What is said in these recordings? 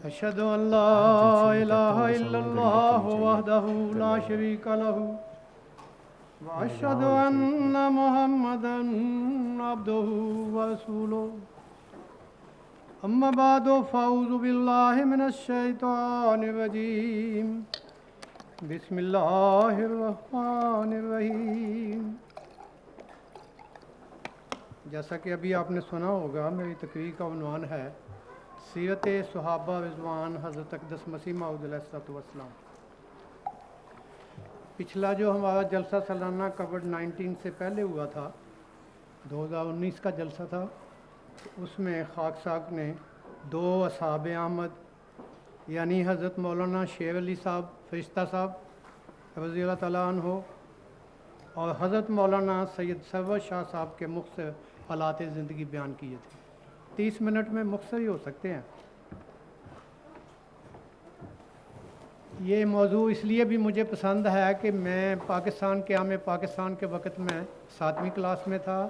أشهد أن لا إله إلا الله وحده لا شريك له وأشهد أن محمدا عبده ورسوله أما بعد فأعوذ بالله من الشيطان الرجيم بسم الله الرحمن الرحیم۔ جیسا کہ ابھی آپ نے سنا ہوگا، میری تقریر کا عنوان ہے سیرت صحابہ رضوان حضرت اقدس مسیح موعود علیہ السلام۔ پچھلا جو ہمارا جلسہ سالانہ کووڈ 19 سے پہلے ہوا تھا، 2019 کا جلسہ تھا، اس میں خاک ساک نے دو اصحاب احمد یعنی حضرت مولانا شیر علی صاحب فرشتہ صاحب رضی اللہ تعالیٰ عنہ اور حضرت مولانا سید سرور شاہ صاحب کے مختصر حالات زندگی بیان کیے تھے۔ 30 منٹ میں مختصر ہی ہو سکتے ہیں۔ یہ موضوع اس لیے بھی مجھے پسند ہے کہ میں قیام پاکستان کے وقت میں 7ویں کلاس میں تھا،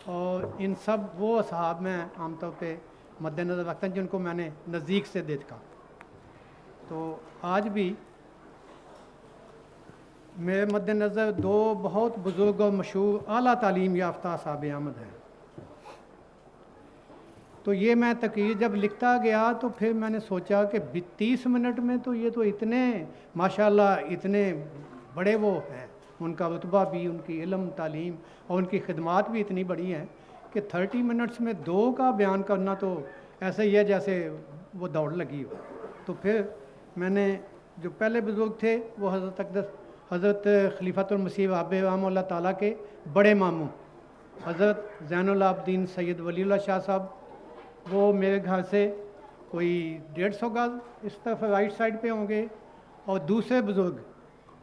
اور ان سب وہ اصحاب میں عام طور پہ مد نظر رکھتا ہوں جن کو میں نے نزدیک سے دیکھا۔ تو آج بھی میرے مد نظر دو بہت بزرگ اور مشہور اعلیٰ تعلیم یافتہ اصحاب احمد ہیں۔ تو یہ میں تقریر جب لکھتا گیا تو پھر میں نے سوچا کہ 30 منٹ میں تو یہ تو اتنے ماشاءاللہ اتنے بڑے وہ ہیں، ان کا رتبہ بھی، ان کی علم تعلیم اور ان کی خدمات بھی اتنی بڑی ہیں کہ 30 منٹس میں دو کا بیان کرنا تو ایسا ہی ہے جیسے وہ دوڑ لگی ہو۔ تو پھر میں نے جو پہلے بزرگ تھے وہ حضرت خلیفۃ المسیح وہاب رحمہ اللہ تعالیٰ کے بڑے ماموں حضرت زین العابدین سید ولی اللہ شاہ صاحب، وہ میرے گھر سے کوئی 150 گز اس طرف رائٹ سائڈ پہ ہوں گے، اور دوسرے بزرگ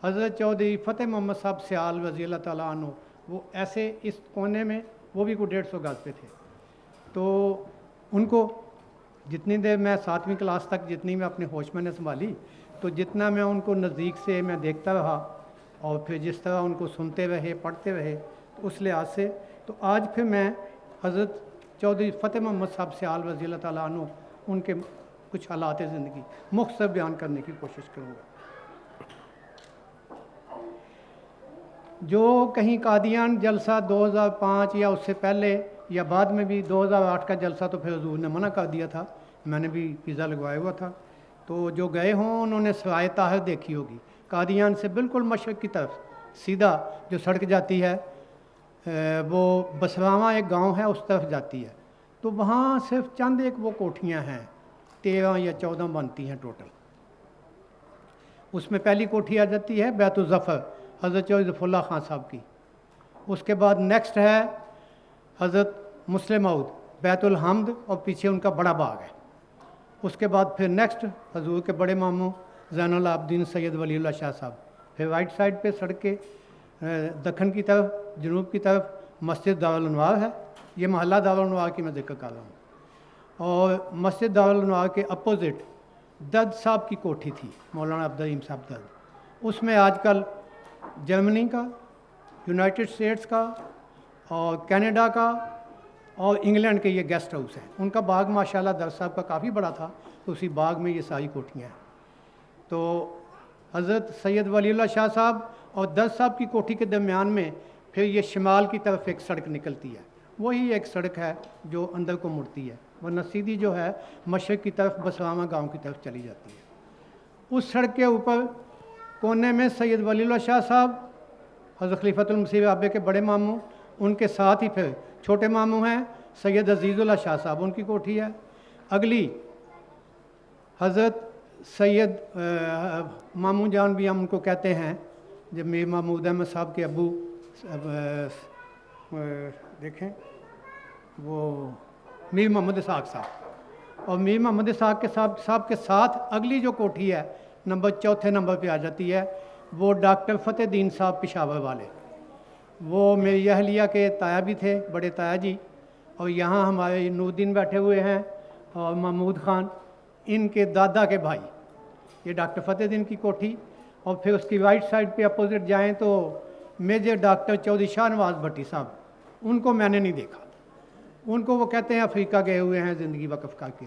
حضرت چودھری فتح محمد صاحب سیال رضی اللہ تعالیٰ عنہ، وہ ایسے اس کونے میں وہ بھی کوئی 150 گز پہ تھے۔ تو ان کو جتنی دیر میں 7ویں کلاس تک جتنی میں اپنے ہوش میں نے سنبھالی، تو جتنا میں ان کو نزدیک سے میں دیکھتا رہا اور پھر جس طرح ان کو سنتے رہے پڑھتے رہے، تو اس لحاظ سے تو آج پھر میں حضرت چودھری فتح محمد صاحب سیال رضی اللہ تعالیٰ عنہ ان کے کچھ حالات زندگی مختصر بیان کرنے کی کوشش کروں گا۔ جو کہیں قادیان جلسہ 2005 یا اس سے پہلے یا بعد میں بھی 2008 کا جلسہ تو پھر حضور نے منع کر دیا تھا، میں نے بھی ویزا لگوایا ہوا تھا۔ تو جو گئے ہوں انہوں نے سرائے طاہر دیکھی ہوگی، قادیان سے بالکل مشرق کی طرف سیدھا جو سڑک جاتی ہے، وہ بسراواں ایک گاؤں ہے، اس طرف جاتی ہے۔ تو وہاں صرف چند ایک وہ کوٹھیاں ہیں، 13 یا 14 بنتی ہیں ٹوٹل۔ اس میں پہلی کوٹھی آ جاتی ہے بیت الظفر حضرت چودھری ظفر اللہ خان صاحب کی، اس کے بعد نیکسٹ ہے حضرت مسلم موعود بیت الحمد، اور پیچھے ان کا بڑا باغ ہے۔ اس کے بعد پھر نیکسٹ حضور کے بڑے ماموں زین العابدین سید ولی اللہ شاہ صاحب۔ پھر رائٹ سائڈ پہ سڑک کے دکن کی طرف جنوب کی طرف مسجد دارالانوار ہے، یہ محلہ دارالانوار کی میں ذکر کر رہا ہوں، اور مسجد دارالانوار کے اپوزٹ درد صاحب کی کوٹھی تھی، مولانا عبدالرحیم صاحب درد۔ اس میں آج کل جرمنی کا، یونائٹڈ اسٹیٹس کا اور کینیڈا کا اور انگلینڈ کے یہ گیسٹ ہاؤس ہیں۔ ان کا باغ ماشاءاللہ درد صاحب کا کافی بڑا تھا، تو اسی باغ میں یہ ساری کوٹھیاں ہیں۔ تو حضرت سید ولی اللہ شاہ صاحب اور درد صاحب کی کوٹھی کے درمیان میں پھر یہ شمال کی طرف ایک سڑک نکلتی ہے، وہی ایک سڑک ہے جو اندر کو مڑتی ہے، ورنہ سیدھی جو ہے مشرق کی طرف بسراواں گاؤں کی طرف چلی جاتی ہے۔ اس سڑک کے اوپر کونے میں سید ولی اللہ شاہ صاحب حضرت خلیفۃ المسیح وہاب کے بڑے ماموں، ان کے ساتھ ہی پھر چھوٹے ماموں ہیں سید عزیز اللہ شاہ صاحب، ان کی کوٹھی ہے۔ اگلی حضرت سید ماموں جان بھی ہم ان کو کہتے ہیں، جب میر محمود احمد صاحب کے ابو دیکھیں وہ میر محمد اسحاق صاحب، اور میر محمد اسحاق کے صاحب کے ساتھ اگلی جو کوٹھی ہے چوتھے نمبر پہ آ جاتی ہے، وہ ڈاکٹر فتح دین صاحب پشاور والے، وہ میری اہلیہ کے تایا بھی تھے، بڑے تایا جی، اور یہاں ہمارے نور الدین بیٹھے ہوئے ہیں اور محمود خان، ان کے دادا کے بھائی، یہ ڈاکٹر فتح دین کی کوٹھی۔ اور پھر اس کی رائٹ سائڈ پہ اپوزٹ جائیں تو میجر ڈاکٹر چودھری شاہ نواز بھٹی صاحب، ان کو میں نے نہیں دیکھا، ان کو وہ کہتے ہیں افریقہ گئے ہوئے ہیں زندگی وقف کر کے،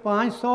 500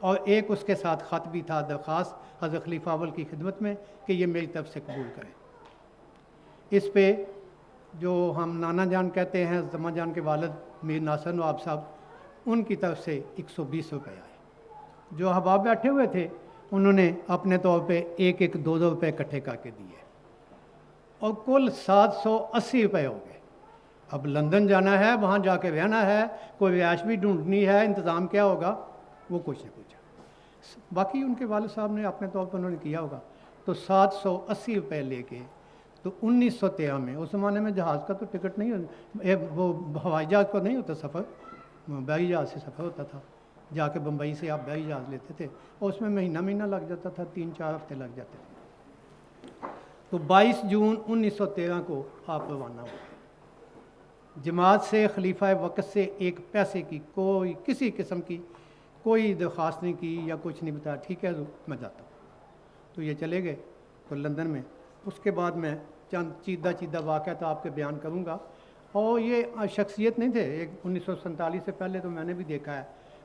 اور ایک اس کے ساتھ خط بھی تھا درخواست حضرت خلیفہ اول کی خدمت میں کہ یہ میری طرف سے قبول کریں۔ اس پہ جو ہم نانا جان کہتے ہیں، زما جان کے والد میر ناصر نواب صاحب، ان کی طرف سے 120 روپے آئے۔ جو احباب بیٹھے ہوئے تھے انہوں نے اپنے طور پہ ایک ایک 2 روپے اکٹھے کر کے دیے، اور کل 780 روپے ہو گئے۔ اب لندن جانا ہے، وہاں جا کے رہنا ہے، کوئی رہائش بھی ڈھونڈنی ہے، انتظام کیا ہوگا، وہ کچھ نہ کچھ۔ باقی ان کے والد صاحب نے اپنے طور پر انہوں نے کیا ہوگا۔ تو 780 روپے لے کے تو 1913 میں، اس زمانے میں جہاز کا تو ٹکٹ نہیں وہ ہوائی جہاز کا نہیں ہوتا سفر، بحری جہاز سے سفر ہوتا تھا، جا کے بمبئی سے آپ بحری جہاز لیتے تھے، اور اس میں مہینہ لگ جاتا تھا، 3-4 ہفتے لگ جاتے تھے۔ تو 22 جون 1913 کو آپ روانہ ہوئے۔ جماعت سے، خلیفہ وقت سے ایک پیسے کی کوئی کسی قسم کی کوئی درخواست نہیں کی یا کچھ نہیں بتایا، ٹھیک ہے میں جاتا ہوں۔ تو یہ چلے گئے تو لندن میں۔ اس کے بعد میں چند چیدہ واقعات آپ کے بیان کروں گا، اور یہ شخصیت نہیں تھے، ایک 1947 سے پہلے تو میں نے بھی دیکھا ہے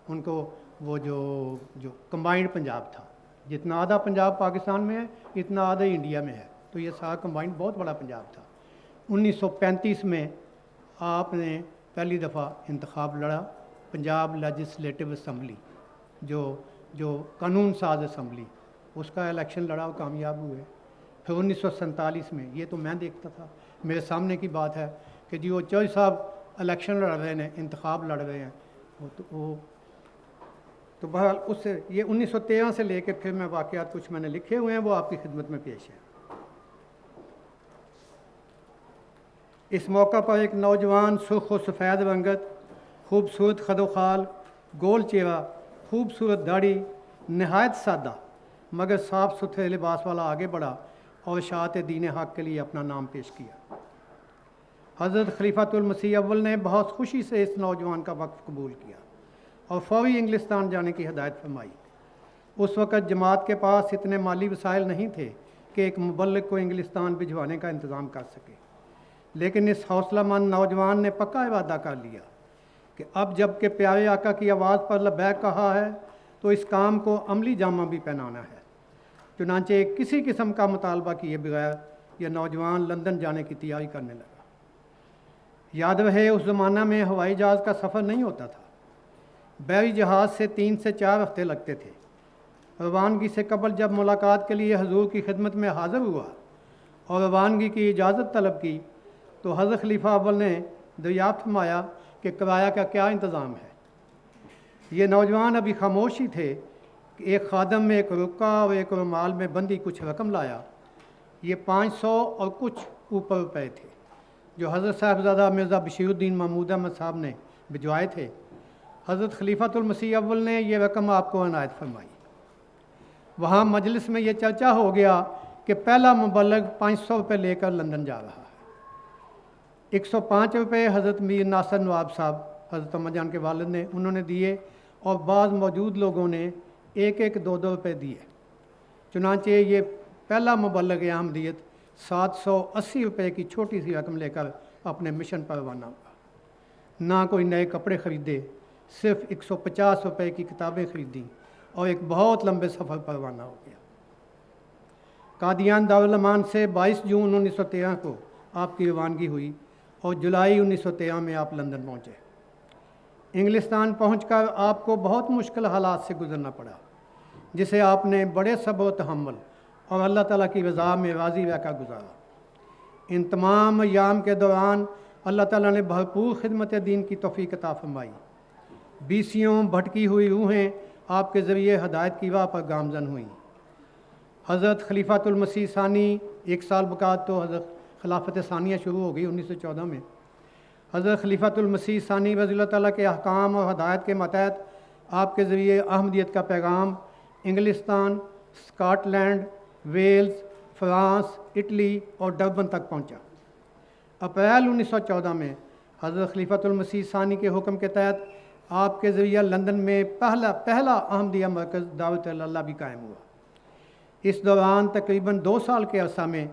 ان کو، وہ جو کمبائنڈ پنجاب تھا، جتنا آدھا پنجاب پاکستان میں ہے اتنا آدھا انڈیا میں ہے، تو یہ سارا کمبائنڈ بہت بڑا پنجاب تھا۔ 1935 میں آپ نے پہلی دفعہ انتخاب لڑا، پنجاب لیجسلیٹو اسمبلی، جو قانون ساز اسمبلی، اس کا الیکشن لڑا اور کامیاب ہوئے۔ پھر 1947 میں، یہ تو میں دیکھتا تھا، میرے سامنے کی بات ہے کہ جی وہ چوہدری صاحب الیکشن لڑ رہے ہیں، انتخاب لڑ رہے ہیں، تو بہرحال اس سے یہ 1913 سے لے کے پھر میں واقعات کچھ میں نے لکھے ہوئے ہیں، وہ آپ کی خدمت میں پیش ہے۔ اس موقع پر ایک نوجوان سرخ و سفید رنگت، خوبصورت خد و خال، گول چہرہ، خوبصورت داڑھی، نہایت سادہ مگر صاف ستھرے لباس والا آگے بڑھا اور اشاعت دین حق کے لیے اپنا نام پیش کیا۔ حضرت خلیفۃ المسیح اول نے بہت خوشی سے اس نوجوان کا وقف قبول کیا اور فوری انگلستان جانے کی ہدایت فرمائی۔ اس وقت جماعت کے پاس اتنے مالی وسائل نہیں تھے کہ ایک مبلغ کو انگلستان بھجوانے کا انتظام کر سکے، لیکن اس حوصلہ مند نوجوان نے پکا ارادہ کر لیا کہ اب جب کہ پیارے آقا کی آواز پر لبیک کہا ہے تو اس کام کو عملی جامہ بھی پہنانا ہے۔ چنانچہ کسی قسم کا مطالبہ کیے بغیر یہ نوجوان لندن جانے کی تیاری کرنے لگا۔ یاد رہے اس زمانہ میں ہوائی جہاز کا سفر نہیں ہوتا تھا، بحری جہاز سے 3 سے 4 ہفتے لگتے تھے۔ روانگی سے قبل جب ملاقات کے لیے حضور کی خدمت میں حاضر ہوا اور روانگی کی اجازت طلب کی تو حضرت خلیفہ اول نے دریافت فرمایا کہ کرایہ کا کیا انتظام ہے۔ یہ نوجوان ابھی خاموش ہی تھے کہ ایک خادم میں ایک رکا اور ایک رومال میں بندی کچھ رقم لایا۔ یہ 500 اور کچھ اوپر روپے تھے جو حضرت صاحبزادہ مرزا بشیر الدین محمود احمد صاحب نے بھجوائے تھے۔ حضرت خلیفۃ المسیح اول نے یہ رقم آپ کو عنایت فرمائی۔ وہاں مجلس میں یہ چرچا ہو گیا کہ پہلا مبلغ 500 روپے لے کر لندن جا رہا ہے۔ 105 روپے حضرت میر ناصر نواب صاحب، حضرت اماں جان کے والد نے، انہوں نے دیے، اور بعض موجود لوگوں نے ایک 2 روپے دیے۔ چنانچہ یہ پہلا مبلغ احمدیت 780 روپے کی چھوٹی سی رقم لے کر اپنے مشن پر روانہ ہوا۔ نہ کوئی نئے کپڑے خریدے، صرف 150 روپے کی کتابیں خریدیں اور ایک بہت لمبے سفر پر روانہ ہو گیا۔ قادیان دارالامان سے 22 جون 1913 کو آپ کی روانگی ہوئی اور جولائی 1913 میں آپ لندن پہنچے۔ انگلستان پہنچ کر آپ کو بہت مشکل حالات سے گزرنا پڑا، جسے آپ نے بڑے صبر و تحمل اور اللہ تعالیٰ کی رضا میں راضی رہ کر گزارا۔ ان تمام ایام کے دوران اللہ تعالیٰ نے بھرپور خدمت دین کی توفیق عطا فرمائی۔ بیسیوں بھٹکی ہوئی روحیں آپ کے ذریعے ہدایت کی راہ پر گامزن ہوئیں۔ حضرت خلیفۃ المسیح ثانی، 1 سال بعد تو حضرت خلافت ثانیہ شروع ہو گئی 1914 میں۔ حضرت خلیفۃ المسیح ثانی رضی اللہ تعالیٰ کے احکام اور ہدایت کے ماتحت آپ کے ذریعے احمدیت کا پیغام انگلستان، Scotland, Wales, France, Italy اور ڈربن تک پہنچا۔ اپریل 1914 میں حضرت خلیفۃ المسیح ثانی کے حکم کے تحت آپ کے ذریعہ لندن میں پہلا احمدیہ مرکز دعوت اللہ بھی قائم ہوا۔ اس دوران تقریباً 2 سال کے عرصہ میں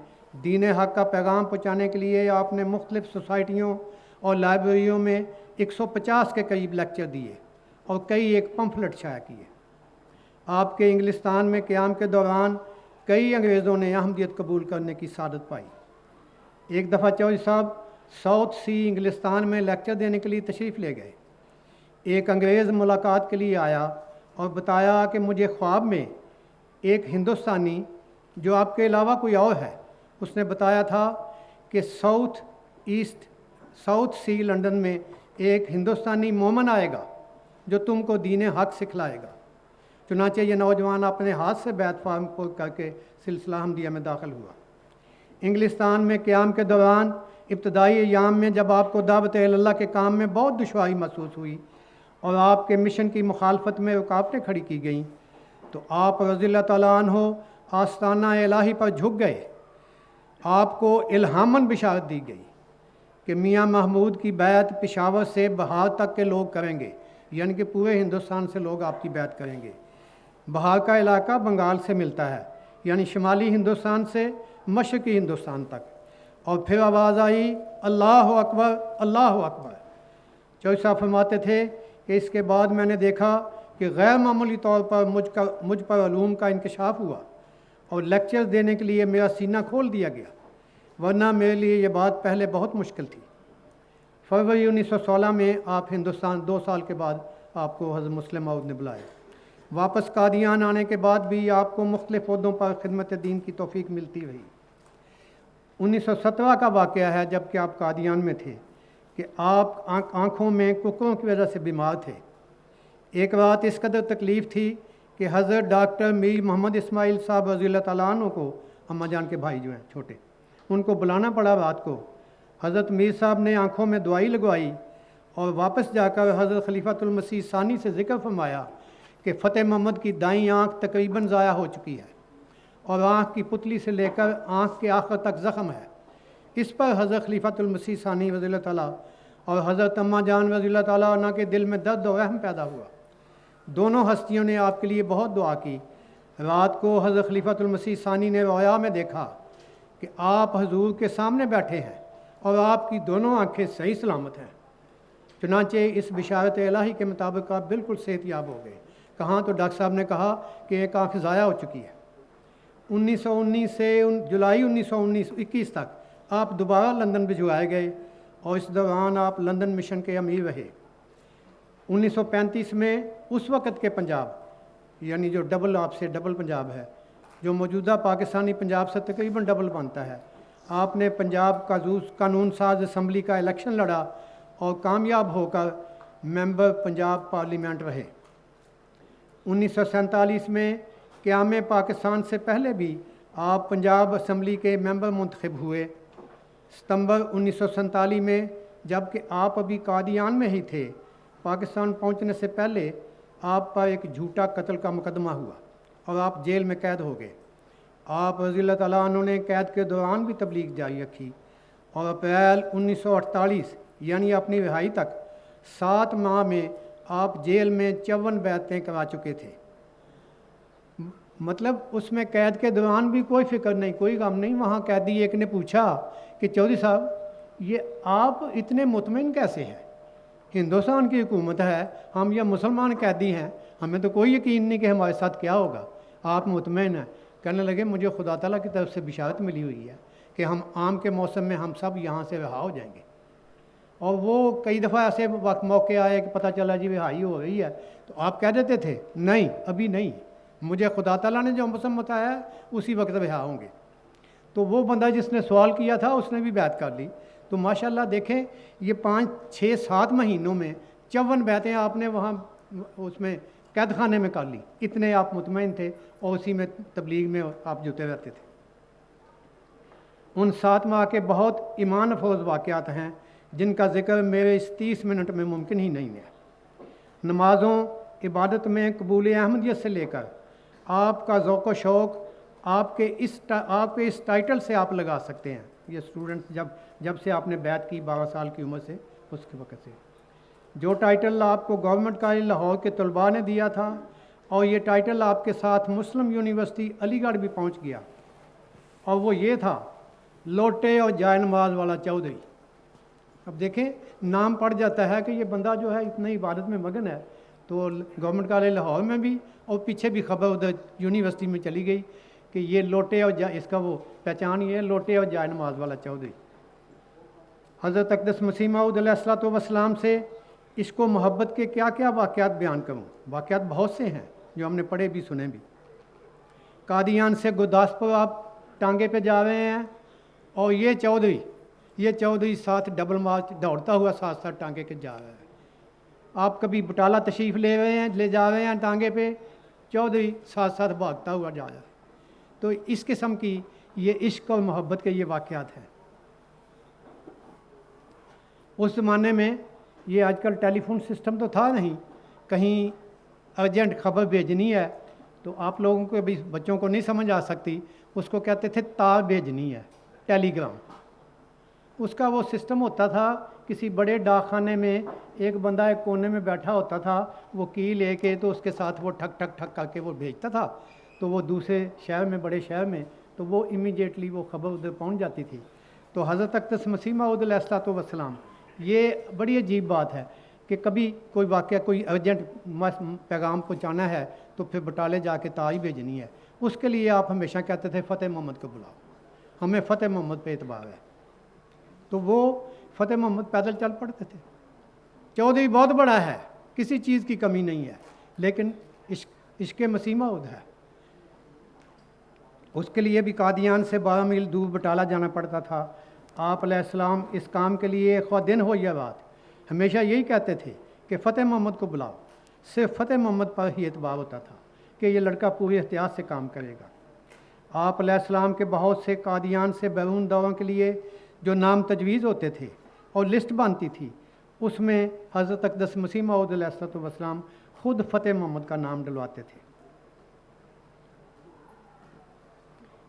دین حق کا پیغام پہنچانے کے لیے آپ نے مختلف سوسائٹیوں اور لائبریریوں میں 150 کے قریب لیکچر دیے اور کئی ایک پمفلٹ شائع کیے۔ آپ کے انگلستان میں قیام کے دوران کئی انگریزوں نے احمدیت قبول کرنے کی سعادت پائی۔ ایک دفعہ چودھری صاحب ساؤتھ سی انگلستان میں لیکچر دینے کے لیے تشریف لے گئے۔ ایک انگریز ملاقات کے لیے آیا اور بتایا کہ مجھے خواب میں ایک ہندوستانی جو آپ کے علاوہ کوئی اور ہے، اس نے بتایا تھا کہ ساؤتھ سی لنڈن میں ایک ہندوستانی مومن آئے گا جو تم کو دین حق سکھلائے گا۔ چنانچہ یہ نوجوان اپنے ہاتھ سے بیعت فارم کر کے سلسلہ احمدیہ میں داخل ہوا۔ انگلستان میں قیام کے دوران ابتدائی ایام میں جب آپ کو دعوت اللہ کے کام میں بہت دشواری محسوس ہوئی اور آپ کے مشن کی مخالفت میں رکاوٹیں کھڑی کی گئیں، تو آپ رضی اللہ تعالیٰ عنہ آستانہ الہی پر جھک گئے۔ آپ کو الہاماً بشارت دی گئی کہ میاں محمود کی بیعت پشاور سے بہار تک کے لوگ کریں گے، یعنی کہ پورے ہندوستان سے لوگ آپ کی بیعت کریں گے۔ بہار کا علاقہ بنگال سے ملتا ہے، یعنی شمالی ہندوستان سے مشرقی ہندوستان تک۔ اور پھر آواز آئی اللہ اکبر اللہ اکبر۔ چودھری صاحب فرماتے تھے کہ اس کے بعد میں نے دیکھا کہ غیر معمولی طور پر مجھ پر علوم کا انکشاف ہوا اور لیکچر دینے کے لیے میرا سینہ کھول دیا گیا، ورنہ میرے لیے یہ بات پہلے بہت مشکل تھی۔ فروری 1916 میں آپ ہندوستان 2 سال کے بعد آپ کو حضرت مسلم موعود نے بلایا۔ واپس قادیان آنے کے بعد بھی آپ کو مختلف عہدوں پر خدمت دین کی توفیق ملتی رہی۔ 1917 کا واقعہ ہے جب کہ آپ قادیان میں تھے کہ آپ آنکھوں میں ککروں کی وجہ سے بیمار تھے۔ ایک رات اس قدر تکلیف تھی کہ حضرت ڈاکٹر میر محمد اسماعیل صاحب رضی اللہ تعالیٰ عنہ کو، اماں جان کے بھائی جو ہیں چھوٹے، ان کو بلانا پڑا رات کو۔ حضرت میر صاحب نے آنکھوں میں دوائی لگوائی اور واپس جا کر حضرت خلیفۃ المسیح ثانی سے ذکر فرمایا کہ فتح محمد کی دائیں آنکھ تقریباً ضائع ہو چکی ہے اور آنکھ کی پتلی سے لے کر آنکھ کے آخر تک زخم ہے۔ اس پر حضرت خلیفۃ المسیح ثانی رضی اللہ تعالیٰ اور حضرت اماں جان رضی اللہ تعالیٰ عنہ کے دل میں درد و رحم پیدا ہوا۔ دونوں ہستیوں نے آپ کے لیے بہت دعا کی۔ رات کو حضرت خلیفۃ المسیح ثانی نے رویا میں دیکھا کہ آپ حضور کے سامنے بیٹھے ہیں اور آپ کی دونوں آنکھیں صحیح سلامت ہیں۔ چنانچہ اس بشارت الہی کے مطابق آپ بالکل صحت یاب ہو گئے۔ کہاں تو ڈاکٹر صاحب نے کہا کہ ایک آنکھ ضائع ہو چکی ہے۔ 1919 سے جولائی 1921 تک آپ دوبارہ لندن بھجوائے گئے اور اس دوران آپ لندن مشن کے امیر رہے۔ 1935 میں اس وقت کے پنجاب، یعنی جو آپ سے ڈبل پنجاب ہے، جو موجودہ پاکستانی پنجاب سے تقریباً ڈبل بنتا ہے، آپ نے پنجاب کا قانون ساز اسمبلی کا الیکشن لڑا اور کامیاب ہو کر ممبر پنجاب پارلیمنٹ رہے۔ 1947 میں قیام پاکستان سے پہلے بھی آپ پنجاب اسمبلی کے ممبر منتخب ہوئے۔ ستمبر 1947 میں جب کہ آپ ابھی قادیان میں ہی تھے، پاکستان پہنچنے سے پہلے آپ پر ایک جھوٹا قتل کا مقدمہ ہوا اور آپ جیل میں قید ہو گئے۔ آپ رضی اللہ تعالیٰ عنہ نے قید کے دوران بھی تبلیغ جاری رکھی اور اپریل 1948 یعنی اپنی رہائی تک 7 ماہ میں آپ جیل میں 54 بیعتیں کرا چکے تھے۔ مطلب اس میں قید کے دوران بھی کوئی فکر نہیں، کوئی غم نہیں۔ وہاں قیدی ایک نے پوچھا کہ چودھری صاحب یہ آپ اتنے مطمئن کیسے ہیں؟ ہندوستان کی حکومت ہے، ہم یہ مسلمان قیدی ہیں، ہمیں تو کوئی یقین نہیں کہ ہمارے ساتھ کیا ہوگا، آپ مطمئن ہیں؟ کہنے لگے مجھے خدا تعالیٰ کی طرف سے بشارت ملی ہوئی ہے کہ ہم عام کے موسم میں ہم سب یہاں سے رہا ہو جائیں گے۔ اور وہ کئی دفعہ ایسے موقع آئے کہ پتہ چلا جی رہائی ہو رہی ہے، تو آپ کہہ دیتے تھے نہیں ابھی نہیں، مجھے خدا تعالیٰ نے جو موسم بتایا ہے اسی وقت رہا ہوں گے۔ تو وہ بندہ جس نے سوال کیا تھا اس نے بھی بیعت کر لی۔ تو ماشاءاللہ دیکھیں یہ 5 6 7 مہینوں میں 54 بیعتیں آپ نے وہاں اس میں قید خانے میں کر لی، اتنے آپ مطمئن تھے اور اسی میں تبلیغ میں آپ جتے رہتے تھے۔ ان 7 ماہ کے بہت ایمان افروز واقعات ہیں جن کا ذکر میرے اس 30 منٹ میں ممکن ہی نہیں ہے۔ نمازوں عبادت میں قبول احمدیت سے لے کر آپ کا ذوق و شوق آپ کے اس ٹائٹل سے آپ لگا سکتے ہیں۔ یہ اسٹوڈنٹ جب سے آپ نے بیعت کی 12 سال کی عمر سے، اس کے وقت سے جو ٹائٹل آپ کو گورنمنٹ کالج لاہور کے طلباء نے دیا تھا، اور یہ ٹائٹل آپ کے ساتھ مسلم یونیورسٹی علی گڑھ بھی پہنچ گیا، اور وہ یہ تھا لوٹے اور جائے نماز والا چودھری۔ اب دیکھیں نام پڑ جاتا ہے کہ یہ بندہ جو ہے اتنا عبادت میں مگن ہے، تو گورنمنٹ کالج لاہور میں بھی، اور پیچھے بھی خبر ادھر یونیورسٹی میں چلی گئی کہ یہ لوٹے اور اس کا وہ پہچان یہ ہے لوٹے اور جائے نماز والا چودھری۔ حضرت اقدس مسیح موعود علیہ الصلوۃ والسلام سے عشق و محبت کے کیا کیا واقعات بیان کروں، واقعات بہت سے ہیں جو ہم نے پڑھے بھی سنے بھی۔ قادیان سے گرداسپور آپ ٹانگے پہ جا رہے ہیں، اور یہ چودھری ساتھ ڈبل مارچ دوڑتا ہوا ساتھ ساتھ ٹانگے کے جا رہا ہے۔ آپ کبھی بٹالہ تشریف لے جا رہے ہیں ٹانگے پہ، چودھری ساتھ ساتھ بھاگتا ہوا جا رہا ہے۔ تو اس قسم کی یہ عشق اور محبت کے یہ واقعات ہیں۔ اس زمانے میں یہ آج کل ٹیلی فون سسٹم تو تھا نہیں، کہیں ارجنٹ خبر بھیجنی ہے تو آپ لوگوں کو بھی بچوں کو نہیں سمجھ آ سکتی، اس کو کہتے تھے تار بھیجنی ہے، ٹیلی گرام۔ اس کا وہ سسٹم ہوتا تھا، کسی بڑے ڈاک خانے میں ایک بندہ ایک کونے میں بیٹھا ہوتا تھا، وہ کی لے کے تو اس کے ساتھ وہ ٹھک ٹھک ٹھک کر کے وہ بھیجتا تھا، تو وہ دوسرے شہر میں بڑے شہر میں تو وہ امیڈیٹلی وہ خبر ادھر پہنچ جاتی تھی۔ تو حضرت اقدس مسیح موعود علیہ الصلوۃ والسلام، یہ بڑی عجیب بات ہے کہ کبھی کوئی واقعہ کوئی ارجنٹ پیغام پہنچانا ہے تو پھر بٹالے جا کے تاج بھیجنی ہے، اس کے لیے آپ ہمیشہ کہتے تھے فتح محمد کو بلاؤ، ہمیں فتح محمد پہ اعتبار ہے۔ تو وہ فتح محمد پیدل چل پڑتے تھے۔ چودھری بہت بڑا ہے، کسی چیز کی کمی نہیں ہے، لیکن عشق مسیح موعود ہے۔ اس کے لیے بھی قادیان سے 12 میل دور بٹالہ جانا پڑتا تھا۔ آپ علیہ السلام اس کام کے لیے خواہ دن ہو یا رات ہمیشہ یہی کہتے تھے کہ فتح محمد کو بلاؤ۔ صرف فتح محمد پر ہی اعتبار ہوتا تھا کہ یہ لڑکا پوری احتیاط سے کام کرے گا۔ آپ علیہ السلام کے بہت سے قادیان سے بیرون دوروں کے لیے جو نام تجویز ہوتے تھے اور لسٹ بنتی تھی، اس میں حضرت اقدس مسیح موعود علیہ الصلوۃ والسلام خود فتح محمد کا نام ڈلواتے تھے۔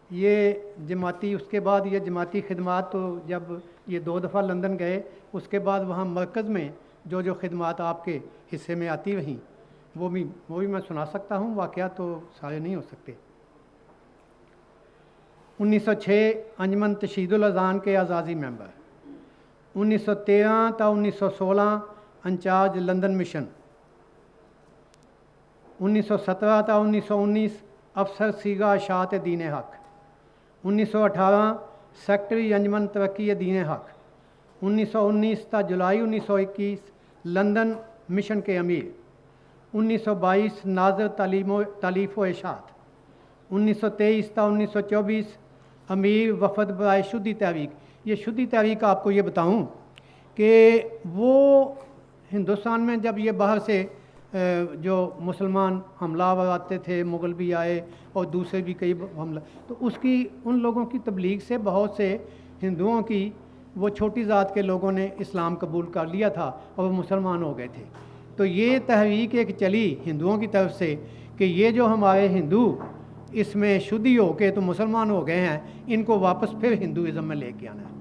یہ جماعتی اس کے بعد یہ جماعتی خدمات تو جب یہ 2 دفعہ لندن گئے، اس کے بعد وہاں مرکز میں جو خدمات آپ کے حصے میں آتی رہیں وہ بھی میں سنا سکتا ہوں، واقعات تو سارے نہیں ہو سکتے۔ 1906 انجمن تشہید الاذان کے اعزازی ممبر، 1913 تا 1916 انچارج لندن مشن، 1917 تا 1919 افسر سیگا اشاعت دین حق، 1918 سیکٹری انجمن ترقی دین حق، 1919 تا جولائی 1921 لندن مشن کے امیر، 1922 ناظر تعلیف و اشاعت، 1923 تا 1924 امیر وفد برائے شدی تحریک۔ یہ شدی تحریک آپ کو یہ بتاؤں کہ وہ ہندوستان میں جب یہ باہر سے جو مسلمان حملہ آور آتے تھے، مغل بھی آئے اور دوسرے بھی کئی حملہ، تو اس کی ان لوگوں کی تبلیغ سے بہت سے ہندوؤں کی وہ چھوٹی ذات کے لوگوں نے اسلام قبول کر لیا تھا اور وہ مسلمان ہو گئے تھے۔ تو یہ تحریک ایک چلی ہندوؤں کی طرف سے کہ یہ جو ہمارے ہندو اس میں شدی ہو کے تو مسلمان ہو گئے ہیں، ان کو واپس پھر ہندوازم میں لے کے آنا ہے۔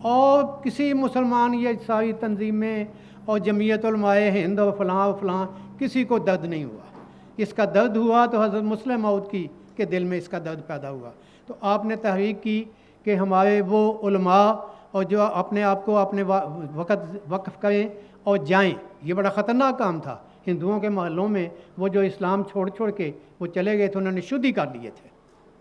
اور کسی مسلمان یہ ساری تنظیمیں اور جمعیت علماء ہند اور فلاں کسی کو درد نہیں ہوا۔ اس کا درد ہوا تو حضرت مسلم موعود کی کے دل میں اس کا درد پیدا ہوا۔ تو آپ نے تحریک کی کہ ہمارے وہ علماء اور جو اپنے آپ کو اپنے وقت وقف کریں اور جائیں۔ یہ بڑا خطرناک کام تھا۔ ہندوؤں کے محلوں میں وہ جو اسلام چھوڑ کے وہ چلے گئے تھے، انہوں نے شدی کر لیے تھے،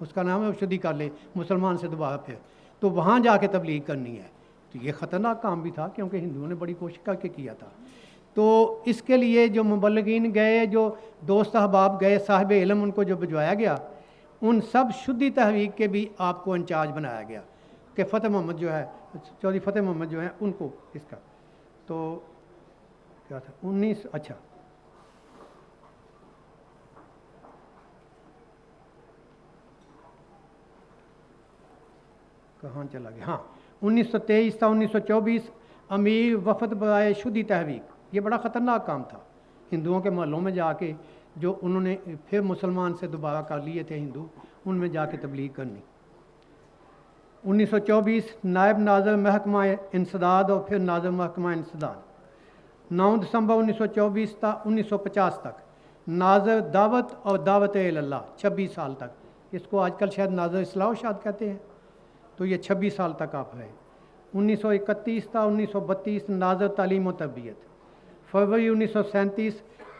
اس کا نام ہے شدی کر لے مسلمان سے دوبارہ پھر، تو وہاں جا کے تبلیغ کرنی ہے۔ تو یہ خطرناک کام بھی تھا کیونکہ ہندوؤں نے بڑی کوشش کر کے کیا تھا۔ تو اس کے لیے جو مبلغین گئے، جو دوست احباب گئے، صاحب علم ان کو جو بھجوایا گیا، ان سب شدی تحریک کے بھی آپ کو انچارج بنایا گیا کہ فتح محمد جو ہے، چودھری فتح محمد جو ہیں ان کو اس کا تو کیا تھا 19 اچھا کہاں چلا گیا، ہاں 1923 تا 1924 امیر وفد برائے شدی تحریک۔ یہ بڑا خطرناک کام تھا، ہندوؤں کے محلوں میں جا کے جو انہوں نے پھر مسلمان سے دوبارہ کر لیے تھے ہندو، ان میں جا کے تبلیغ کرنی۔ 1924 نائب ناظر محکمہ انسداد اور پھر ناظر محکمہ انسداد، 9 دسمبر 1924 تا 1950 تک ناظر دعوت اور دعوت اللہ، 26 سال تک۔ اس کو آج کل شاید ناظر اصلاح و ارشاد کہتے ہیں، تو یہ 26 سال تک آپ رہے۔ 1931 تا 1932 ناظر تعلیم و تربیت، فروری 1937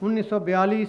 1942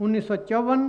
1954